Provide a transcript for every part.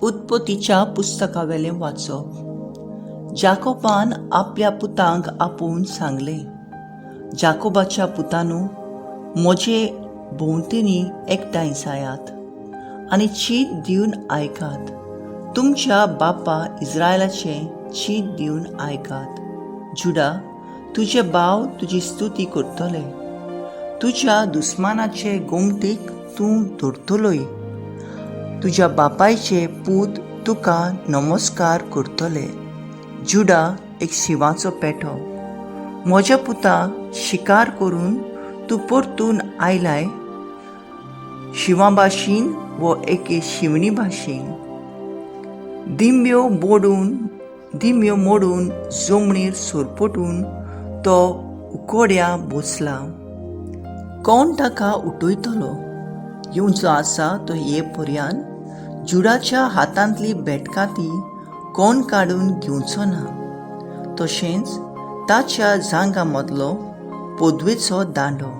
उत्पत्तीच्या पुस्तकावेलें वाचप. जाकोबान आपल्या पुतांक आपोवन सांगले, जाकोबाच्या पुतांनो, म्हजे भोंवतणी एकठांय जायात आनी चीत दिवन आयकात. तुमच्या बापा इस्रायलाचें चीत दिवन आयकात. जुडा, तुजे भाव तुजी स्तुती करतले. तुज्या दुस्मानाचे गोमतीक तूं धरतलोय. तुज्या बापायचे पूत तुका नमस्कार करतले. जुडा एक शिवाचो पेटो. म्हज्या पुता, शिकार करून तूं परतून आयलाय, शिवा भाशेन वो एके शिवणी भाशेन. दिंब्यो मोडून जमणीर सोरपटून तो उकोड्या बसला. कोण ताका उठयतलो? येवचो आसा तो ये पर्यान. जुडाच्या हातांतली बेटकाती कोण काडून घेवचो ना. तशेंच ताच्या जांगा मदलो पदवेचो दांडो,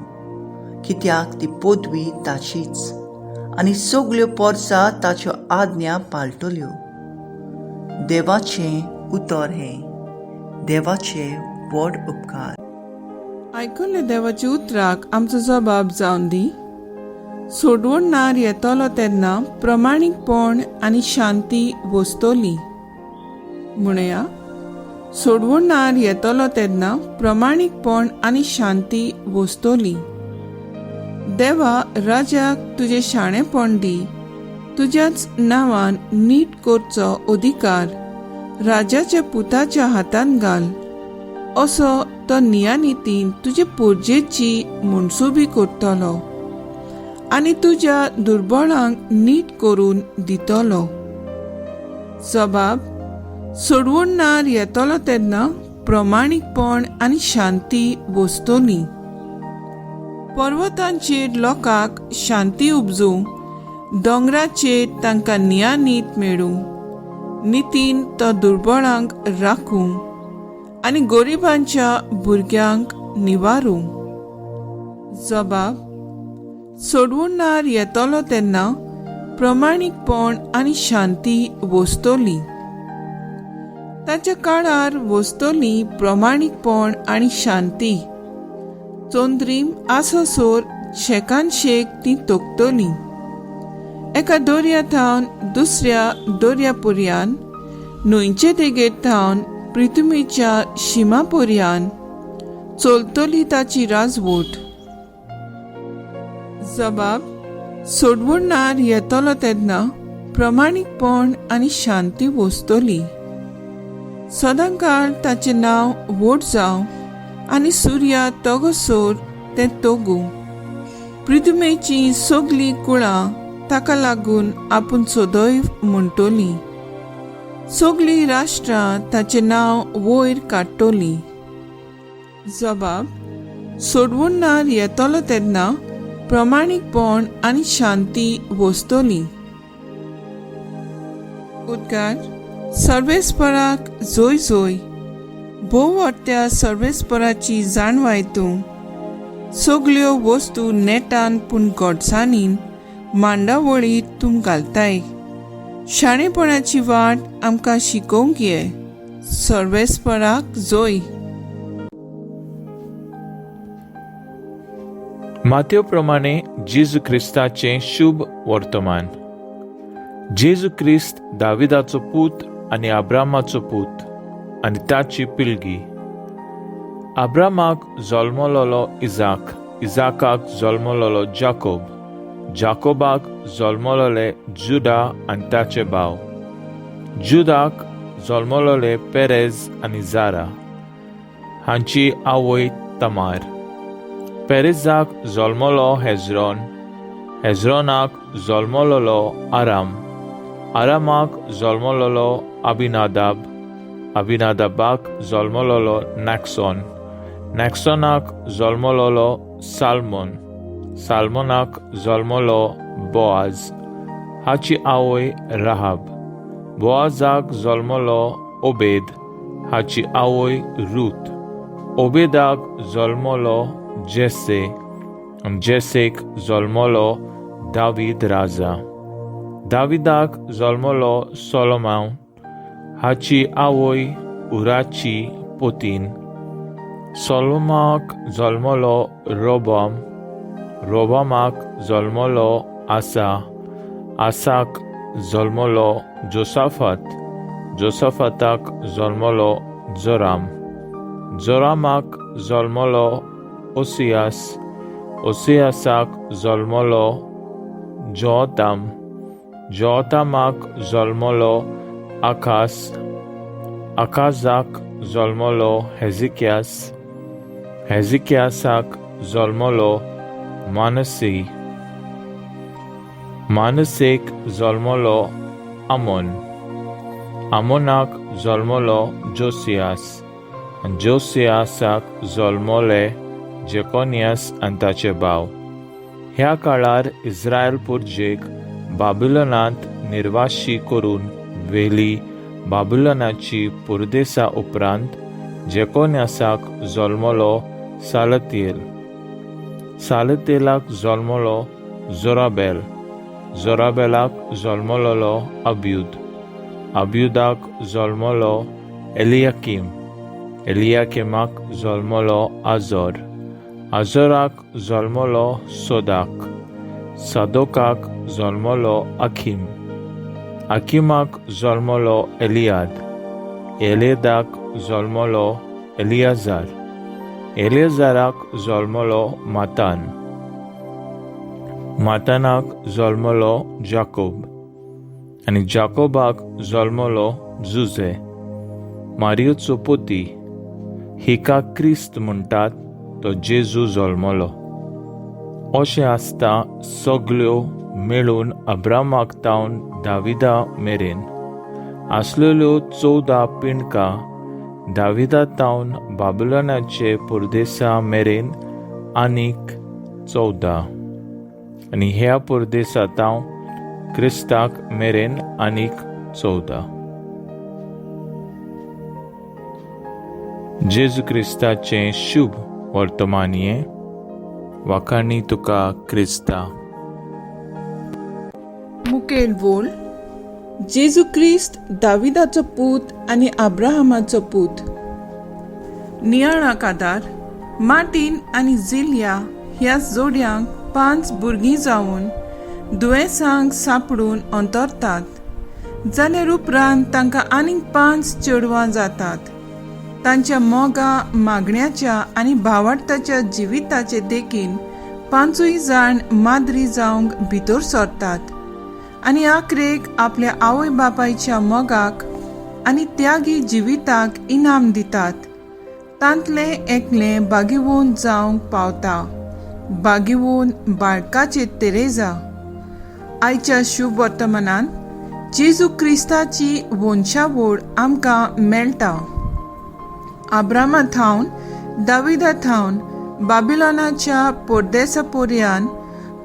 कित्याक ती पदवी ताचीच आनी सगल्यो पोरसां ताच्यो आज्ञा पाळटल्यो. देवाचें उतर हें. देवाचे व्हड उपकार. आयकल्ल्या देवाच्या उतराक आमचो जबाब जावन दी. सोडवण नार येतलो तेन्ना प्रमाणीकपण आनी शांती वस्तोली. म्हणया, सोडवण नार येतलो तेन्ना प्रमाणीकपण आनी शांती वस्तोली. देवा, राजाक तुजे शाणेपण दी. तुज्याच नांवान नीट करचो अधिकार राजाच्या पुताच्या हातान घाल. असो तो नियानितीन तुजे पोरजेची मनसुबी करतलो आनी तुज्या दुर्बळांक नीट करून दितलो. जबाब: सोडवण नार येतलो तेन्ना प्रमाणीकपण आनी शांती वस्तोली. पर्वतांचेर लोकांक शांती उपजूं, दोंगराचेर तांकां नियानीत मेळूं, नितीन तो दुर्बळांक राखूं आनी गरिबांच्या भुरग्यांक निवारूं. जबाब: सोडवण नार येतलो तेन्ना प्रमाणीकपण आनी शांती वस्तोली. ताच्या काळार वस्तोली प्रमाणीकपण आनी शांती. चोंद्रीम आसोसोर शेकान शेक ती तोखतली. एका दोर्या थावन दुसऱ्या दोर्या पर्यान, न्हंयचे देगेर थावन पृथ्वीच्या शिमा पर्यान चलतली ताची राजवट. जबाब: सोडवण नार येतलो तेन्ना प्रमाणीकपण आनी शांती वस्तोली. सदांकाळ ताचें नांव व्हड जावं आनी सुर्या तोगोसोर तें तोगूं. पृथ्वीची सगलीं कुळां ताका लागून आपूण सदैव म्हणटलीं. सगलीं राष्ट्रां ताचें नांव वयर काडटलीं. जबाब: सोडवण नार येतलो तेन्ना प्रमाणीकपण आनी शांती वस्तोली. उद्गार. सर्वेस्पराक जोय जोय. भोववट्या सर्वेस्पराची जाणवाय तूं. सगल्यो वस्तू नेटान पूण गोडसाणीन मांडावळीत तूं घालताय. शाणेपणाची वाट आमकां शिकोवंक ये. सर्वेस्पराक जोय. माथ्यो प्रमाणे जेजू क्रिस्ताचें शुभ वर्तमान. जेजू क्रिस्त दाविदाचो पूत आनी अब्रामाचो पूत आनी ताची पिळगी. अब्रामाक जल्मलोलो इजाक, इजाकाक जल्मलोलो जाकोब, जाकोबाक जल्मलोले जुदा आनी ताचे भाव, जुदाक जल्मलोले पेरेज आनी जारा, हांची आवय तमार. पेरेजाक जल्मलो हेजरोन, हेजरोनाक जल्मलोलो आराम, आरामाक जल्मलोलो अबिनादाब, अबिनादाबाक जल्मलोलो नॅक्सोन, नॅक्सोनाक जल्मलोलो साल्मोन, साल्मोनाक जल्मलो बोआज, हाची आवय राहाब, बोआजाक जल्मलो ओबेद, हाची आवय रूथ, ओबेदाक जल्मलो जेसे, जेसेक जल्मलो दावीद राजा, दाविदाक जल्मलो सोलोमोन, हाची आवय उराची पोतीन. सोलोमाक जल्मलो रोबोम, रोबोमाक जल्मलो आसा, आसाक जल्मलो जोसाफात, जोसाफाताक जल्मलो जोराम, जोरामाक जल्मलो ओसियास, ओसियासाक जल्मलो जोताम, जोतामाक जल्मलो आकास, आकाजाक जल्मलो हेजिकियास, हेजिकियासाक जल्मलो मानसी, मानसेक जल्मलो आमोन, आमोनाक जल्मलो जोसियास, जोसियासाक जल्मले जेकोनियास आनी ताचे भाव. ह्या काळार इस्रायल पुर्जेक बाबिलोनांत निर्वाशी करून वेली बाबिलोनाची पुर्देसा उपरांत जेकोनियासाक जल्मलो सालतियेल, सालतियेलाक जल्मलो जोराबेल, जोराबेलाक जल्मलो अब्यूद, अब्यूदाक जल्मलो एलियाकीम, एलियाकीमाक जल्मलो आजोर, आजोराक जल्मलो सोदाक, सादोकाक जल्मलो अखीम, अखीमाक जल्मलो एलियाद, एलियादाक जल्मलो एलियाजार, एलियाजाराक जल्मलो मातान, मातानाक जल्मलो जाकोब, आनी जाकोबाक जल्मलो जुजे, मारियोचो पोती. हिका क्रिस्त म्हणटात तो जेजू जल्मलो. अशें आसता सगल्यो मेळून अब्रामाक तावन दाविदा मेरेन आसलेल्यो 14 पिणकां, दाविदा तावन बाबिलोनाचे पुर्देसा मेरेन आनीक 14, आनी ह्या पुर्देसाताव क्रिस्ताक मेरेन आनीक 14. जेजू क्रिस्ताचें शुभ वर्तमानीये. वाखाणी तुका क्रिस्ता. मुखेल बोल. जेजू क्रिस्त दाविदाचो पूत आनी अब्राहमाचो पूत. नियाळाक आदार. मार्टीन आनी झिलिया ह्या जोड्यांक 5 भुरगीं जावन दुयेंसांक सांपडून अंतरतात. जाल्यार उपरांत तांकां आनीक 5 चेडवां जातात. तांच्या मोगा मागण्याच्या आनी भावार्थाच्या जिविताचे देखीन 5 जाण माद्री जावंक भितर सरतात आनी आखरेक आपल्या आवय बापायच्या मोगाक आनी त्यागी जिविताक इनाम दितात. तांतले एकले बागिवून जावंक पावता. बागिवून बाळकाचे तेरेजा. आयच्या शुभ वर्तमानांत जेजू क्रिस्ताची वंशावळ आमकां मेळटा. अब्रामा थावन दाविदा थावन बाबिलोनाच्या पोर्देसा पर्यान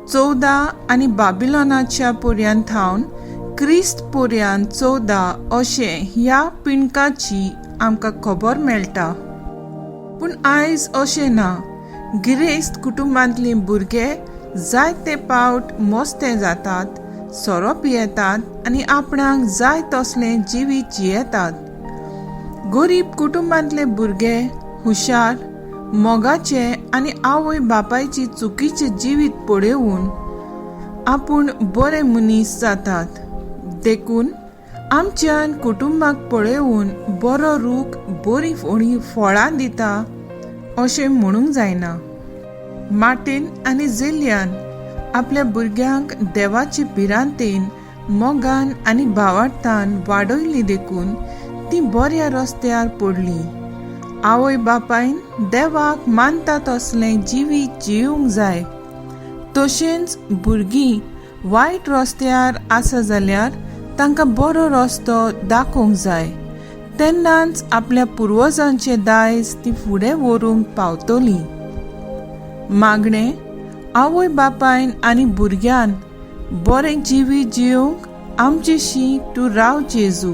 14 आनी बाबिलोनाच्या पर्यान थावन क्रिस्त पर्यान 14 अशें ह्या पिणकाची आमकां खबर मेळटा. पूण आयज अशें ना. गिरेस्त कुटुंबांतले भुरगे जायते पावट मस्ते जातात, सोरोप येतात आनी आपणाक जाय तसलें जिवीत जियेतात. गरीब कुटुंबांतले भुरगे हुशार, मोगाचे आनी आवय बापायची चुकीचे जिवीत पळेवून आपूण बरे मनीस जातात. देखून आमच्यान कुटुंबाक पळेवून बरो रूख बरी फळां दिता अशें म्हणूंक जायना. मार्टीन आनी झिलियान आपल्या भुरग्यांक देवाचे भिरांतेन मोगान आनी भावार्थान वाडयली देखून ती बऱ्या रस्त्यार पडली. आवय बापायन देवाक मानता तसलें जिवीत जिवंक जाय. तशेंच भुरगीं वायट रस्त्यार आसा जाल्यार तांकां बरो रस्तो दाखोवंक जाय. तेन्नाच आपल्या पुर्वजांचे दायज ती फुडें व्हरूंक पावतली. मागणें आवय बापायन आनी भुरग्यान बरें जिवीत जिवंक आमचेशी तूं राव जेजू.